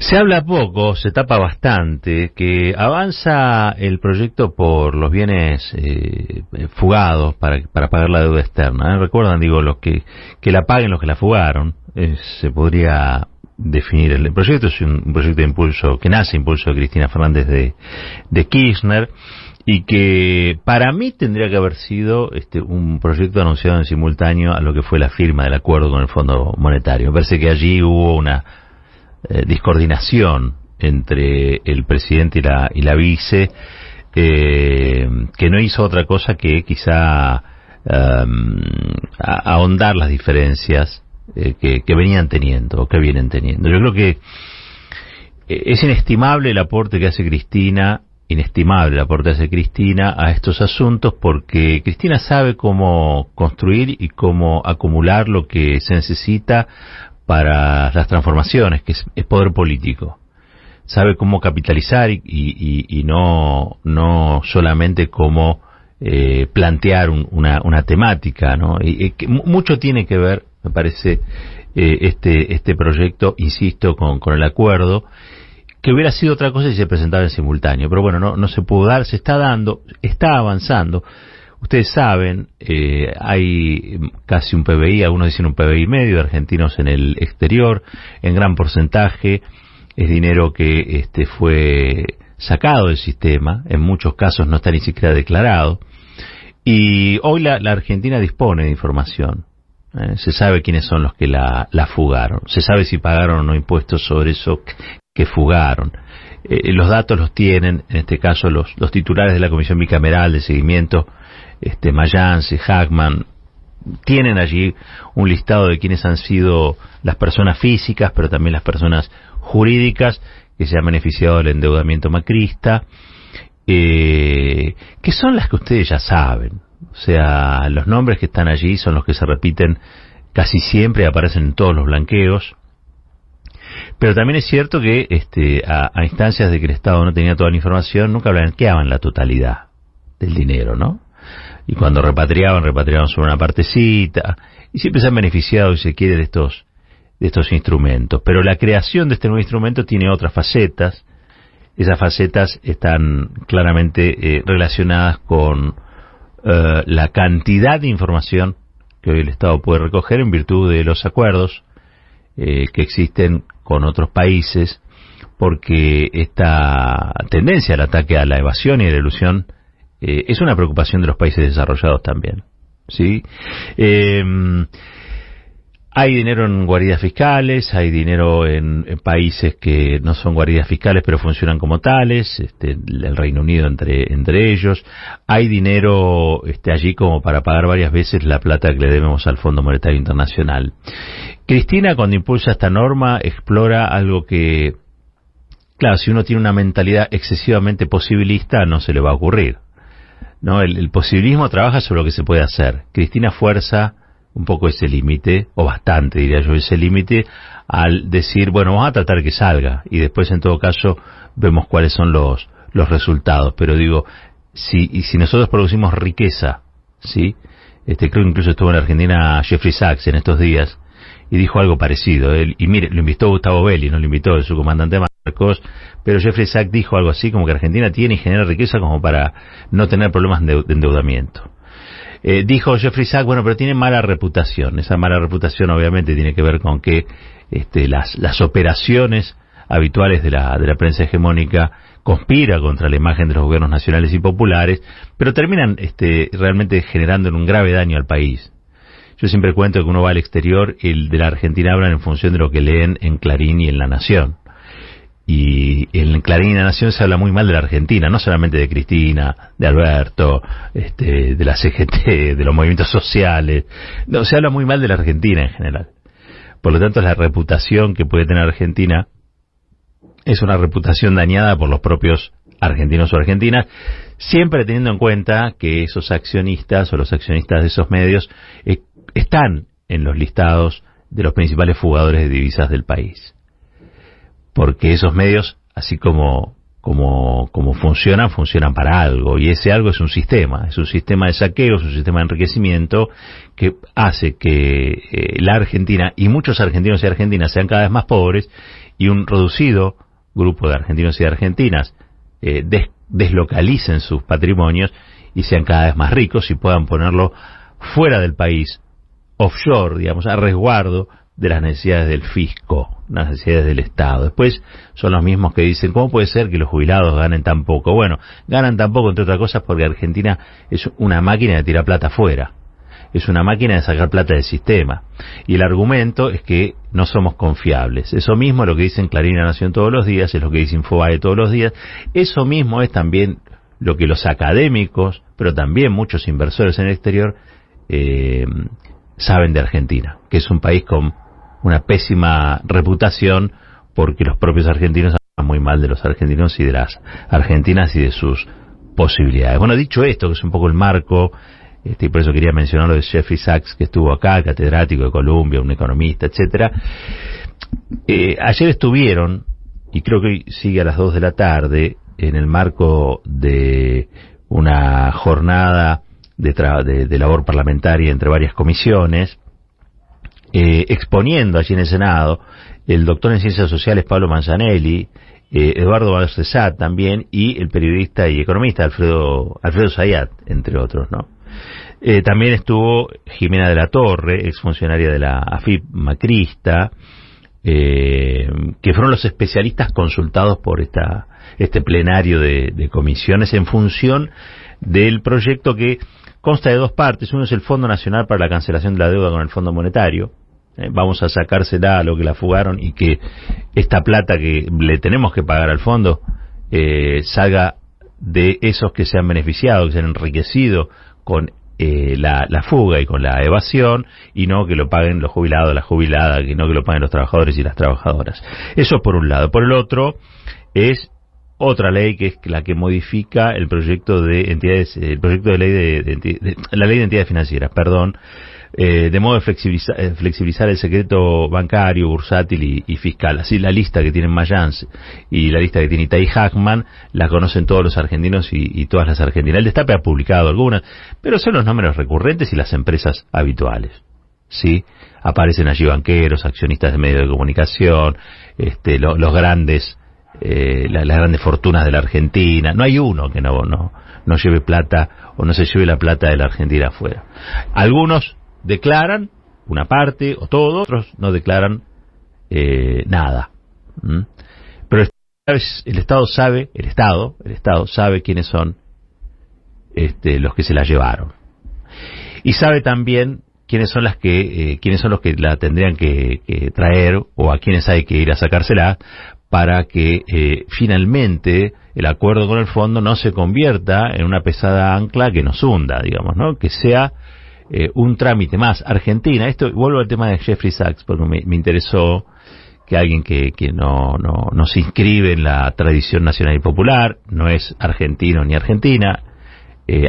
Se habla poco, se tapa bastante, que avanza el proyecto por los bienes fugados para pagar la deuda externa. Recuerdan, digo, los que la paguen los que la fugaron. Se podría definir. El proyecto es un proyecto de impulso, que nace impulso de Cristina Fernández de Kirchner, y que para mí tendría que haber sido un proyecto anunciado en simultáneo a lo que fue la firma del acuerdo con el Fondo Monetario. Me parece que allí hubo una discoordinación entre el presidente y la vice, que no hizo otra cosa que quizá ahondar las diferencias que venían teniendo o que vienen teniendo. Yo creo que es inestimable el aporte que hace Cristina a estos asuntos, porque Cristina sabe cómo construir y cómo acumular lo que se necesita para las transformaciones, que es poder político. Sabe cómo capitalizar y no solamente cómo plantear una temática, ¿no? Que mucho tiene que ver, me parece, este proyecto, insisto, con el acuerdo, que hubiera sido otra cosa si se presentaba en simultáneo. Pero bueno, no se pudo dar, se está dando, está avanzando. Ustedes saben, hay casi un PBI, algunos dicen un PBI medio de argentinos en el exterior, en gran porcentaje es dinero que fue sacado del sistema, en muchos casos no está ni siquiera declarado, y hoy la Argentina dispone de información. Se sabe quiénes son los que la fugaron, se sabe si pagaron o no impuestos sobre eso que fugaron. Los datos los tienen, en este caso, los titulares de la Comisión Bicameral de Seguimiento, Mayans, Hackman, tienen allí un listado de quiénes han sido las personas físicas, pero también las personas jurídicas que se han beneficiado del endeudamiento macrista, que son las que ustedes ya saben. O sea, los nombres que están allí son los que se repiten casi siempre, aparecen en todos los blanqueos. Pero también es cierto que a instancias de que el Estado no tenía toda la información, nunca blanqueaban la totalidad del dinero, ¿no? Y cuando repatriaban solo una partecita, y siempre se han beneficiado, si se quiere, de estos instrumentos. Pero la creación de este nuevo instrumento tiene otras facetas. Esas facetas están claramente relacionadas con la cantidad de información que hoy el Estado puede recoger en virtud de los acuerdos que existen con otros países, porque esta tendencia al ataque a la evasión y a la elusión es una preocupación de los países desarrollados también, ¿sí? Hay dinero en guaridas fiscales, hay dinero en países que no son guaridas fiscales pero funcionan como tales, el Reino Unido entre ellos. Hay dinero allí como para pagar varias veces la plata que le debemos al Fondo Monetario Internacional. Cristina, cuando impulsa esta norma, explora algo que, claro, si uno tiene una mentalidad excesivamente posibilista, no se le va a ocurrir, ¿no? El posibilismo trabaja sobre lo que se puede hacer. Cristina fuerza un poco ese límite, o bastante diría yo, ese límite, al decir, bueno, vamos a tratar que salga, y después en todo caso vemos cuáles son los resultados. Pero digo, si nosotros producimos riqueza, ¿sí? Creo que incluso estuvo en Argentina Jeffrey Sachs en estos días, y dijo algo parecido. Y mire, lo invitó Gustavo Belli, no lo invitó su comandante Marcos, pero Jeffrey Sachs dijo algo así como que Argentina tiene y genera riqueza como para no tener problemas de endeudamiento. Dijo Jeffrey Sachs, bueno, pero tiene mala reputación. Esa mala reputación obviamente tiene que ver con que las operaciones habituales de la prensa hegemónica conspira contra la imagen de los gobiernos nacionales y populares, pero terminan realmente generando un grave daño al país. Yo siempre cuento que uno va al exterior y de la Argentina hablan en función de lo que leen en Clarín y en La Nación. Y en Clarín y La Nación se habla muy mal de la Argentina, no solamente de Cristina, de Alberto, de la CGT, de los movimientos sociales. No, se habla muy mal de la Argentina en general. Por lo tanto, la reputación que puede tener Argentina es una reputación dañada por los propios argentinos o argentinas, siempre teniendo en cuenta que esos accionistas o los accionistas de esos medios están en los listados de los principales fugadores de divisas del país. Porque esos medios, así como funcionan para algo, y ese algo es un sistema de saqueo, es un sistema de enriquecimiento que hace que la Argentina y muchos argentinos y argentinas sean cada vez más pobres, y un reducido grupo de argentinos y de argentinas deslocalicen sus patrimonios y sean cada vez más ricos y puedan ponerlo fuera del país, offshore, digamos, a resguardo de las necesidades del fisco, las necesidades del Estado. Después son los mismos que dicen, ¿cómo puede ser que los jubilados ganen tan poco? Bueno, ganan tan poco, entre otras cosas, porque Argentina es una máquina de tirar plata afuera. Es una máquina de sacar plata del sistema. Y el argumento es que no somos confiables. Eso mismo es lo que dicen Clarín y La Nación todos los días, es lo que dice Infobae todos los días. Eso mismo es también lo que los académicos, pero también muchos inversores en el exterior, saben de Argentina, que es un país con una pésima reputación porque los propios argentinos hablan muy mal de los argentinos y de las argentinas y de sus posibilidades. Bueno, dicho esto, que es un poco el marco, y por eso quería mencionar lo de Jeffrey Sachs, que estuvo acá, catedrático de Columbia, un economista, etcétera. Ayer estuvieron, y creo que hoy sigue a las 2 de la tarde, en el marco de una jornada de labor parlamentaria entre varias comisiones, exponiendo allí en el Senado el doctor en Ciencias Sociales Pablo Manzanelli, Eduardo Balcesat también, y el periodista y economista Alfredo Zayat, entre otros, ¿no? También estuvo Jimena de la Torre, exfuncionaria de la AFIP macrista, que fueron los especialistas consultados por este plenario de comisiones en función del proyecto que consta de dos partes. Uno es el Fondo Nacional para la Cancelación de la Deuda con el Fondo Monetario. Vamos a sacársela a lo que la fugaron y que esta plata que le tenemos que pagar al fondo salga de esos que se han beneficiado, que se han enriquecido con la fuga y con la evasión, y no que lo paguen los jubilados, las jubiladas, que no que lo paguen los trabajadores y las trabajadoras. Eso por un lado. Por el otro es otra ley que es la que modifica el proyecto de entidades, el proyecto de ley de la ley de entidades financieras, perdón, de modo de flexibilizar el secreto bancario, bursátil y fiscal. Así la lista que tienen Mayans y la lista que tiene Itay Hackman la conocen todos los argentinos y todas las argentinas. El Destape ha publicado algunas, pero son los números recurrentes y las empresas habituales. ¿Sí? Aparecen allí banqueros, accionistas de medios de comunicación, los grandes, las grandes fortunas de la Argentina. No hay uno que no lleve plata o no se lleve la plata de la Argentina afuera. Algunos declaran una parte o todo, otros no declaran nada. Pero el Estado sabe, el Estado sabe quiénes son los que se la llevaron. Y sabe también quiénes son los que la tendrían que traer, o a quienes hay que ir a sacársela, para que finalmente el acuerdo con el fondo no se convierta en una pesada ancla que nos hunda, digamos, ¿no? Que sea un trámite más. Argentina, vuelvo al tema de Jeffrey Sachs, porque me interesó que alguien que no se inscribe en la tradición nacional y popular, no es argentino ni argentina,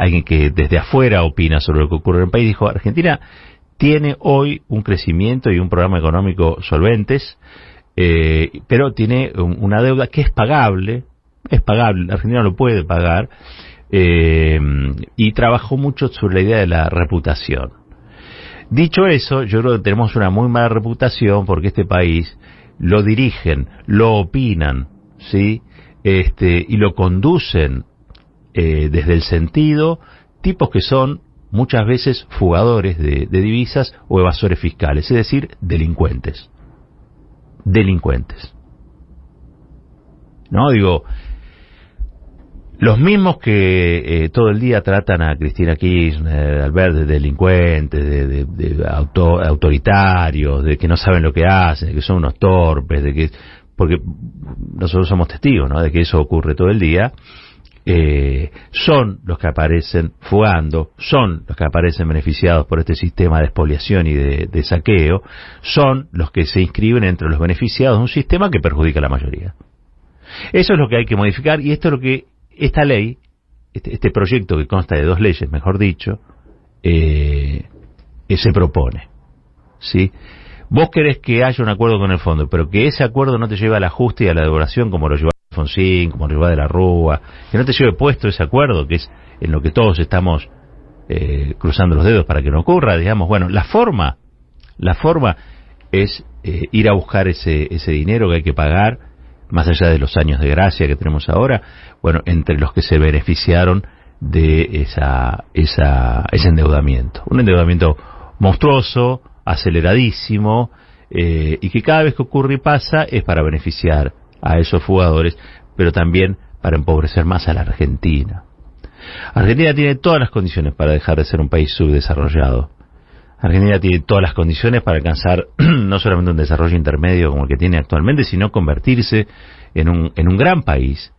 alguien que desde afuera opina sobre lo que ocurre en el país, dijo: Argentina tiene hoy un crecimiento y un programa económico solventes, pero tiene una deuda que es pagable, la Argentina lo puede pagar, y trabajó mucho sobre la idea de la reputación. Dicho eso, yo creo que tenemos una muy mala reputación porque este país lo dirigen, lo opinan, ¿sí? Y lo conducen desde el sentido tipos que son muchas veces fugadores de divisas o evasores fiscales, es decir, delincuentes. ¿No? Digo, los mismos que todo el día tratan a Cristina Kirchner, Alberto, de delincuentes, de autoritarios, de que no saben lo que hacen, de que son unos torpes, porque nosotros somos testigos, ¿no?, de que eso ocurre todo el día, son los que aparecen fugando, son los que aparecen beneficiados por este sistema de expoliación y de saqueo, son los que se inscriben entre los beneficiados de un sistema que perjudica a la mayoría. Eso es lo que hay que modificar, y esto es lo que esta ley, este proyecto que consta de dos leyes, mejor dicho, se propone, ¿sí? Vos querés que haya un acuerdo con el fondo, pero que ese acuerdo no te lleve al ajuste y a la devaluación como lo lleva Alfonsín, como lo lleva de la Rúa, que no te lleve puesto ese acuerdo, que es en lo que todos estamos cruzando los dedos para que no ocurra, digamos. Bueno, la forma es ir a buscar ese dinero que hay que pagar, más allá de los años de gracia que tenemos ahora, bueno, entre los que se beneficiaron de ese endeudamiento. Un endeudamiento monstruoso, aceleradísimo, y que cada vez que ocurre y pasa es para beneficiar a esos jugadores, pero también para empobrecer más a la Argentina. Argentina tiene todas las condiciones para dejar de ser un país subdesarrollado. Argentina tiene todas las condiciones para alcanzar no solamente un desarrollo intermedio como el que tiene actualmente, sino convertirse en un gran país,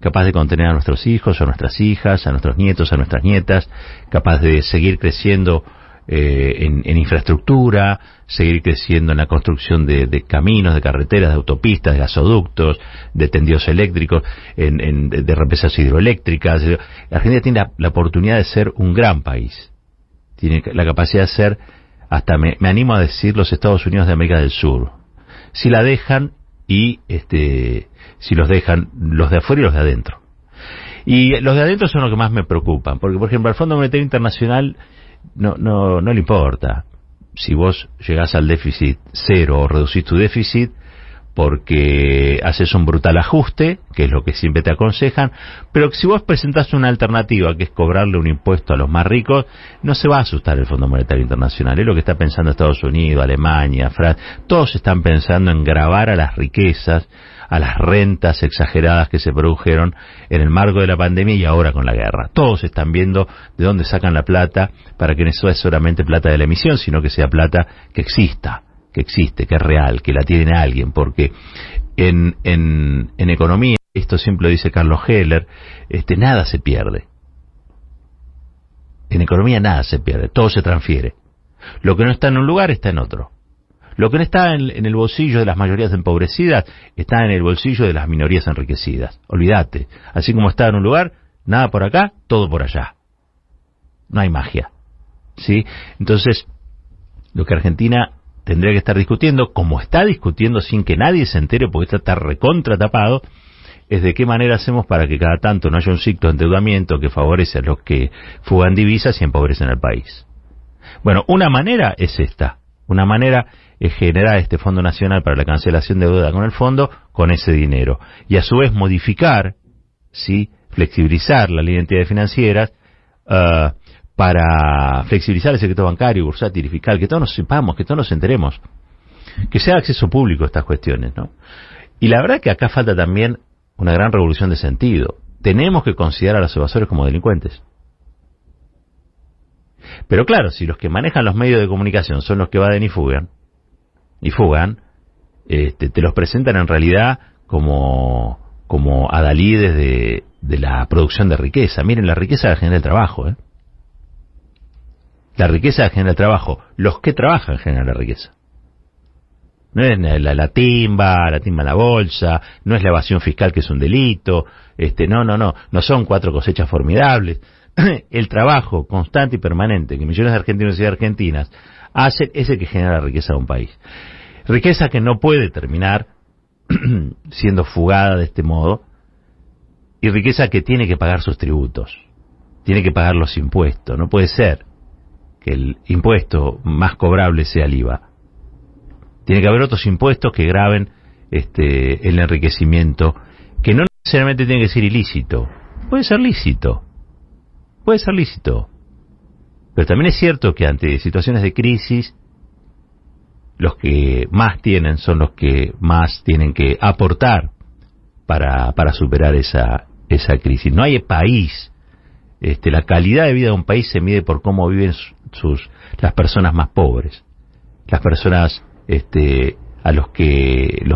capaz de contener a nuestros hijos, a nuestras hijas, a nuestros nietos, a nuestras nietas, capaz de seguir creciendo en infraestructura, seguir creciendo en la construcción de caminos, de carreteras, de autopistas, de gasoductos, de tendidos eléctricos, de represas hidroeléctricas. Argentina tiene la oportunidad de ser un gran país. Tiene la capacidad de ser, hasta me animo a decir, los Estados Unidos de América del Sur. Si la dejan y si los dejan los de afuera y los de adentro. Y los de adentro son los que más me preocupan, porque por ejemplo al Fondo Monetario Internacional no le importa si vos llegás al déficit cero o reducís tu déficit porque haces un brutal ajuste, que es lo que siempre te aconsejan, pero si vos presentás una alternativa, que es cobrarle un impuesto a los más ricos, no se va a asustar el Fondo Monetario Internacional. Es lo que está pensando Estados Unidos, Alemania, Francia. Todos están pensando en gravar a las riquezas, a las rentas exageradas que se produjeron en el marco de la pandemia y ahora con la guerra. Todos están viendo de dónde sacan la plata para que no sea solamente plata de la emisión, sino que sea plata que exista, que es real, que la tiene alguien, porque en economía, esto siempre lo dice Carlos Heller, nada se pierde. En economía nada se pierde, todo se transfiere. Lo que no está en un lugar está en otro. Lo que no está en el bolsillo de las mayorías empobrecidas está en el bolsillo de las minorías enriquecidas. Olvídate, así como está en un lugar, nada por acá, todo por allá. No hay magia, ¿sí? Entonces, lo que Argentina tendría que estar discutiendo, como está discutiendo sin que nadie se entere porque está recontra tapado, es de qué manera hacemos para que cada tanto no haya un ciclo de endeudamiento que favorece a los que fugan divisas y empobrecen al país. Bueno, una manera es esta. Una manera es generar este Fondo Nacional para la cancelación de deuda con el fondo, con ese dinero. Y a su vez modificar, ¿sí?, flexibilizar la ley de entidades financieras, para flexibilizar el secreto bancario, bursátil y fiscal, que todos nos sepamos, que todos nos enteremos, que sea acceso público a estas cuestiones, ¿no? Y la verdad que acá falta también una gran revolución de sentido. Tenemos que considerar a los evasores como delincuentes. Pero claro, si los que manejan los medios de comunicación son los que evaden y fugan, te los presentan en realidad como adalides de la producción de riqueza. Miren, la riqueza la genera el trabajo, La riqueza genera el trabajo. Los que trabajan generan la riqueza. No es la timba en la bolsa, no es la evasión fiscal que es un delito, no son 4 cosechas formidables. El trabajo constante y permanente que millones de argentinos y argentinas hacen es el que genera la riqueza de un país. Riqueza que no puede terminar siendo fugada de este modo, y riqueza que tiene que pagar sus tributos, tiene que pagar los impuestos. No puede ser que el impuesto más cobrable sea el IVA. Tiene que haber otros impuestos que graven el enriquecimiento, que no necesariamente tiene que ser ilícito. Puede ser lícito, pero también es cierto que ante situaciones de crisis, los que más tienen son los que más tienen que aportar para superar esa crisis. No hay país, la calidad de vida de un país se mide por cómo viven las personas más pobres, las personas a los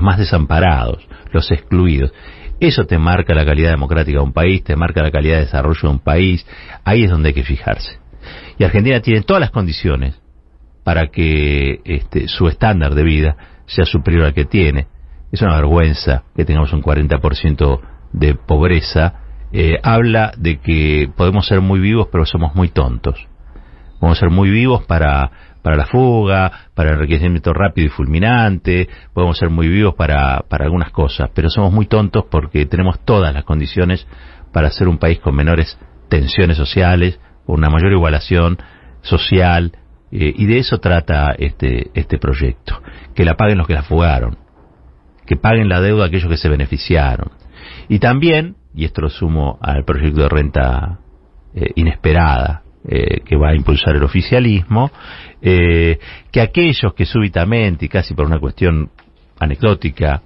más desamparados, los excluidos. Eso te marca la calidad democrática de un país, te marca la calidad de desarrollo de un país. Ahí es donde hay que fijarse. Y Argentina tiene todas las condiciones para que su estándar de vida sea superior al que tiene. Es una vergüenza que tengamos un 40% de pobreza. Habla de que podemos ser muy vivos, pero somos muy tontos. Podemos ser muy vivos para la fuga, para el enriquecimiento rápido y fulminante, podemos ser muy vivos para algunas cosas, pero somos muy tontos porque tenemos todas las condiciones para ser un país con menores tensiones sociales, una mayor igualación social, Y de eso trata este proyecto, que la paguen los que la fugaron, que paguen la deuda aquellos que se beneficiaron. Y también, y esto lo sumo al proyecto de renta inesperada que va a impulsar el oficialismo, que aquellos que súbitamente, y casi por una cuestión anecdótica,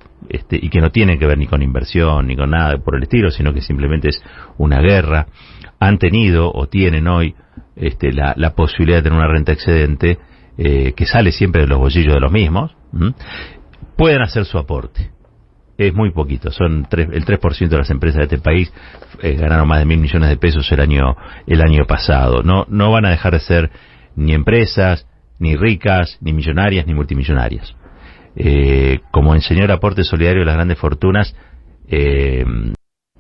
y que no tienen que ver ni con inversión ni con nada por el estilo, sino que simplemente es una guerra, han tenido o tienen hoy la posibilidad de tener una renta excedente que sale siempre de los bolsillos de los mismos, pueden hacer su aporte. Es muy poquito, son el 3% de las empresas de este país ganaron más de 1.000 millones de pesos el año pasado. No van a dejar de ser ni empresas, ni ricas, ni millonarias, ni multimillonarias. Como enseñó el aporte solidario de las grandes fortunas,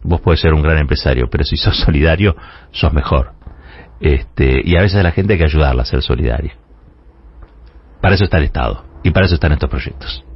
vos podés ser un gran empresario, pero si sos solidario, sos mejor. Y a veces a la gente hay que ayudarla a ser solidaria. Para eso está el Estado, y para eso están estos proyectos.